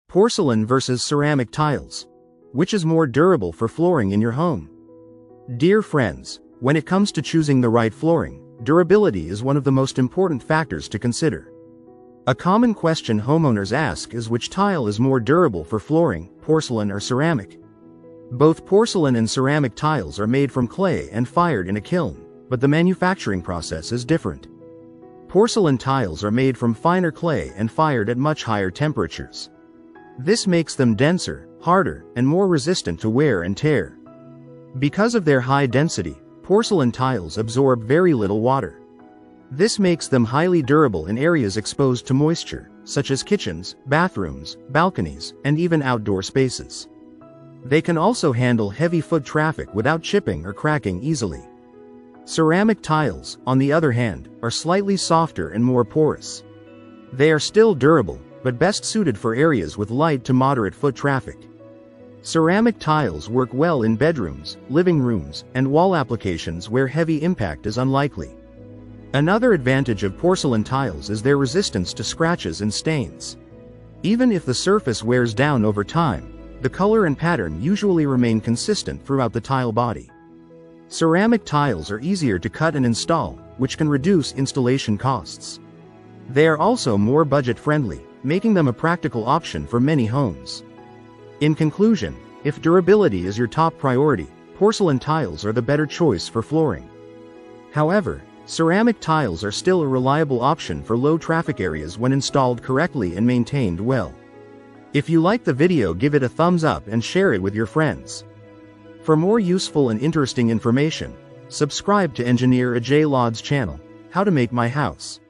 Porcelain versus ceramic tiles. Which is more durable for flooring in your home? Dear friends, when it comes to choosing the right flooring, durability is one of the most important factors to consider. A common question homeowners ask is which tile is more durable for flooring, porcelain or ceramic. Both porcelain and ceramic tiles are made from clay and fired in a kiln, but the manufacturing process is different. Porcelain tiles are made from finer clay and fired at much higher temperatures. This makes them denser, harder, and more resistant to wear and tear. Because of their high density, porcelain tiles absorb very little water. This makes them highly durable in areas exposed to moisture, such as kitchens, bathrooms, balconies, and even outdoor spaces. They can also handle heavy foot traffic without chipping or cracking easily. Ceramic tiles, on the other hand, are slightly softer and more porous. They are still durable, but best suited for areas with light to moderate foot traffic. Ceramic tiles work well in bedrooms, living rooms, and wall applications where heavy impact is unlikely. Another advantage of porcelain tiles is their resistance to scratches and stains. Even if the surface wears down over time, the color and pattern usually remain consistent throughout the tile body. Ceramic tiles are easier to cut and install, which can reduce installation costs. They are also more budget-friendly, making them a practical option for many homes. In conclusion, if durability is your top priority, porcelain tiles are the better choice for flooring. However, ceramic tiles are still a reliable option for low-traffic areas when installed correctly and maintained well. If you like the video, give it a thumbs up and share it with your friends. For more useful and interesting information, subscribe to Engineer Ajay Lod's channel, How to Make My House.